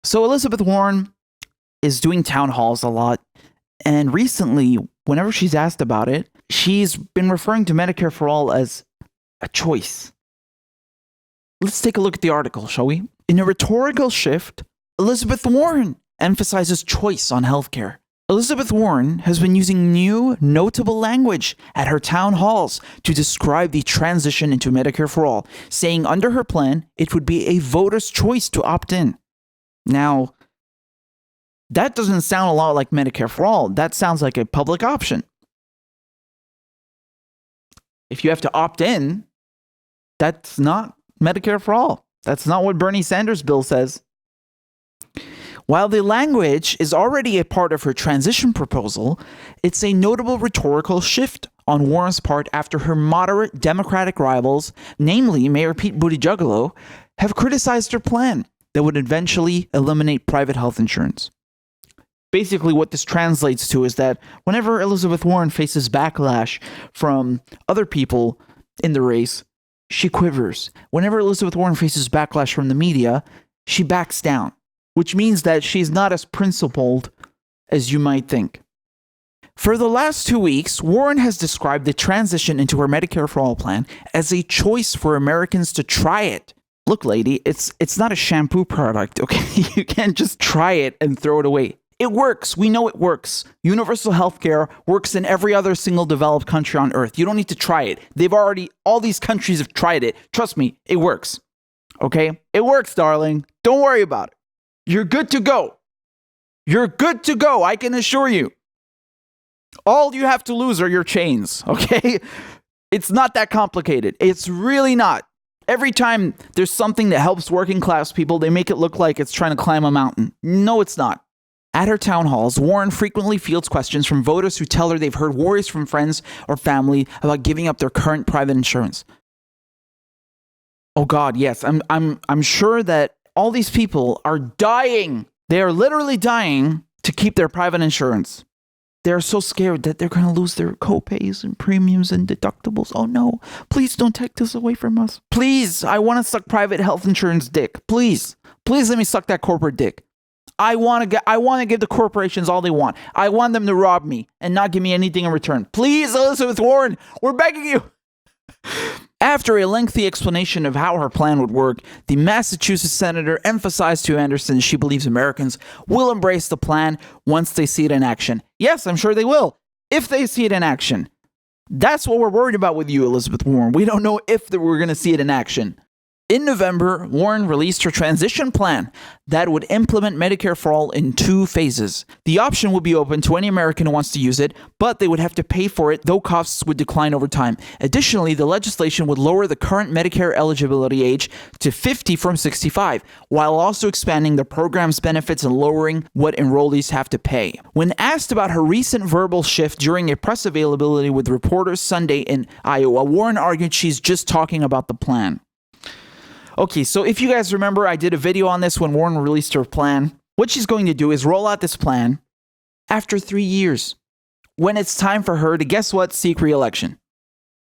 So Elizabeth Warren is doing town halls a lot. And recently, whenever she's asked about it, she's been referring to Medicare for All as a choice. Let's take a look at the article, shall we? In a rhetorical shift, Elizabeth Warren emphasizes choice on healthcare. Elizabeth Warren has been using new, notable language at her town halls to describe the transition into Medicare for All, saying under her plan, it would be a voter's choice to opt in. Now, that doesn't sound a lot like Medicare for All. That sounds like a public option. If you have to opt in, that's not Medicare for All. That's not what Bernie Sanders' bill says. While the language is already a part of her transition proposal, it's a notable rhetorical shift on Warren's part after her moderate Democratic rivals, namely Mayor Pete Buttigieg, have criticized her plan that would eventually eliminate private health insurance. Basically, what this translates to is that whenever Elizabeth Warren faces backlash from other people in the race, she quivers. Whenever Elizabeth Warren faces backlash from the media, she backs down, which means that she's not as principled as you might think. For the last 2 weeks, Warren has described the transition into her Medicare for All plan as a choice for Americans to try it. Look, lady, it's not a shampoo product, okay? You can't just try it and throw it away. It works. We know it works. Universal healthcare works in every other single developed country on earth. You don't need to try it. All these countries have tried it. Trust me, it works. Okay? It works, darling. Don't worry about it. You're good to go. You're good to go, I can assure you. All you have to lose are your chains, okay? It's not that complicated. It's really not. Every time there's something that helps working class people, they make it look like it's trying to climb a mountain. No, it's not. At her town halls, Warren frequently fields questions from voters who tell her they've heard worries from friends or family about giving up their current private insurance. Oh God, yes, I'm sure that all these people are dying. They are literally dying to keep their private insurance. They're so scared that they're going to lose their co-pays and premiums and deductibles. Oh no, please don't take this away from us. Please, I want to suck private health insurance dick. Please let me suck that corporate dick. I want to give the corporations all they want. I want them to rob me and not give me anything in return. Please, Elizabeth Warren, we're begging you. After a lengthy explanation of how her plan would work, the Massachusetts senator emphasized to Anderson she believes Americans will embrace the plan once they see it in action. Yes, I'm sure they will, if they see it in action. That's what we're worried about with you, Elizabeth Warren. We don't know if we're going to see it in action. In November, Warren released her transition plan that would implement Medicare for All in 2 phases. The option would be open to any American who wants to use it, but they would have to pay for it, though costs would decline over time. Additionally, the legislation would lower the current Medicare eligibility age to 50 from 65, while also expanding the program's benefits and lowering what enrollees have to pay. When asked about her recent verbal shift during a press availability with reporters Sunday in Iowa, Warren argued she's just talking about the plan. Okay, so if you guys remember, I did a video on this when Warren released her plan. What she's going to do is roll out this plan after 3 years, when it's time for her to, guess what, seek re-election.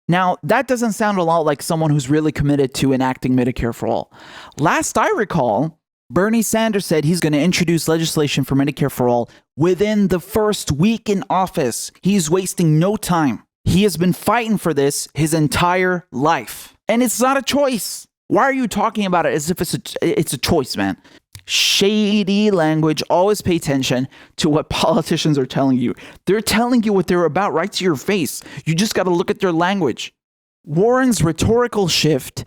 Now, that doesn't sound a lot like someone who's really committed to enacting Medicare for All. Last I recall, Bernie Sanders said he's going to introduce legislation for Medicare for All within the first week in office. He's wasting no time. He has been fighting for this his entire life. And it's not a choice. Why are you talking about it as if it's a choice, man? Shady language. Always pay attention to what politicians are telling you. They're telling you what they're about right to your face. You just got to look at their language. Warren's rhetorical shift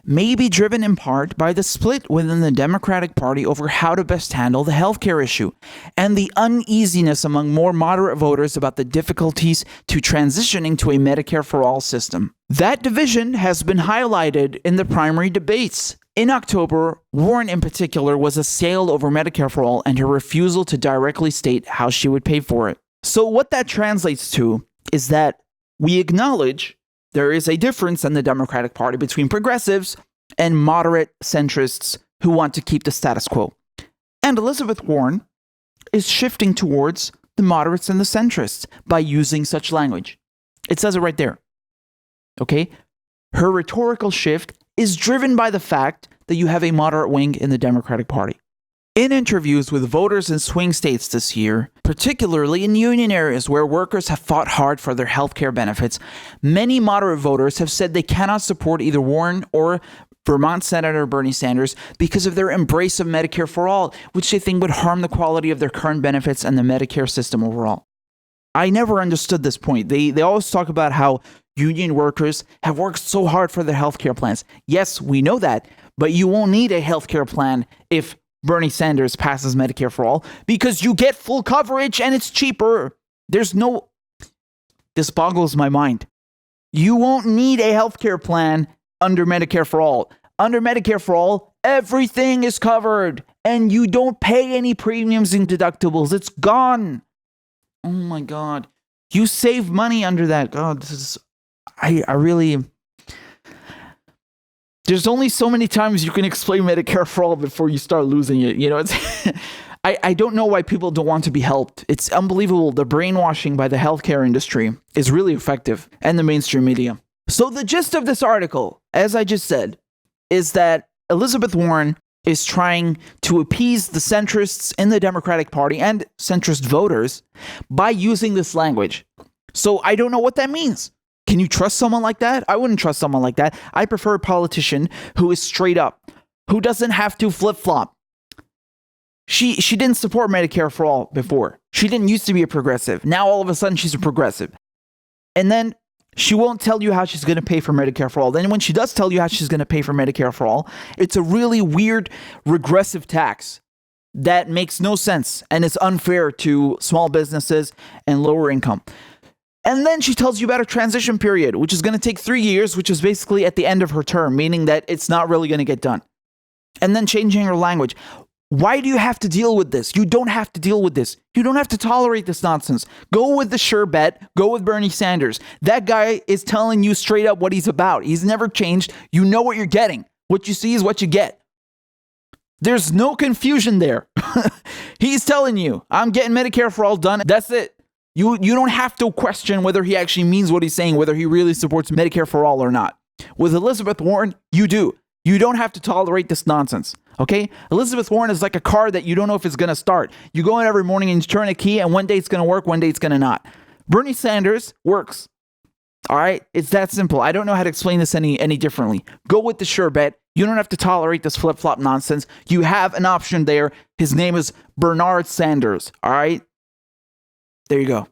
may be driven in part by the split within the Democratic Party over how to best handle the healthcare issue, and the uneasiness among more moderate voters about the difficulties to transitioning to a Medicare for All system. That division has been highlighted in the primary debates. In October, Warren in particular was assailed over Medicare for All and her refusal to directly state how she would pay for it. So what that translates to is that we acknowledge there is a difference in the Democratic Party between progressives and moderate centrists who want to keep the status quo. And Elizabeth Warren is shifting towards the moderates and the centrists by using such language. It says it right there. Okay? Her rhetorical shift is driven by the fact that you have a moderate wing in the Democratic Party. In interviews with voters in swing states this year, particularly in union areas where workers have fought hard for their healthcare benefits, many moderate voters have said they cannot support either Warren or Vermont Senator Bernie Sanders because of their embrace of Medicare for all, which they think would harm the quality of their current benefits and the Medicare system overall. I never understood this point. They always talk about how union workers have worked so hard for their healthcare plans. Yes, we know that, but you won't need a healthcare plan if Bernie Sanders passes Medicare for all, because you get full coverage and it's cheaper. This boggles my mind. You won't need a healthcare plan under Medicare for all. Under Medicare for all, everything is covered and you don't pay any premiums and deductibles. It's gone. Oh my God. You save money under that. God, I really... There's only so many times you can explain Medicare for all before you start losing it. You know, it's I don't know why people don't want to be helped. It's unbelievable. The brainwashing by the healthcare industry is really effective, and the mainstream media. So the gist of this article, as I just said, is that Elizabeth Warren is trying to appease the centrists in the Democratic Party and centrist voters by using this language. So I don't know what that means. Can you trust someone like that? I wouldn't trust someone like that. I prefer a politician who is straight up, who doesn't have to flip-flop. She didn't support Medicare for all before. She didn't used to be a progressive. Now all of a sudden she's a progressive. And then she won't tell you how she's going to pay for Medicare for all. Then when she does tell you how she's going to pay for Medicare for all, it's a really weird regressive tax that makes no sense and is unfair to small businesses and lower income. And then she tells you about a transition period, which is going to take 3 years, which is basically at the end of her term, meaning that it's not really going to get done. And then changing her language. Why do you have to deal with this? You don't have to deal with this. You don't have to tolerate this nonsense. Go with the sure bet. Go with Bernie Sanders. That guy is telling you straight up what he's about. He's never changed. You know what you're getting. What you see is what you get. There's no confusion there. He's telling you, I'm getting Medicare for all done. That's it. You don't have to question whether he actually means what he's saying, whether he really supports Medicare for all or not. With Elizabeth Warren, you do. You don't have to tolerate this nonsense, okay? Elizabeth Warren is like a car that you don't know if it's going to start. You go in every morning and you turn a key, and one day it's going to work, one day it's going to not. Bernie Sanders works, all right? It's that simple. I don't know how to explain this any differently. Go with the sure bet. You don't have to tolerate this flip-flop nonsense. You have an option there. His name is Bernard Sanders, all right? There you go.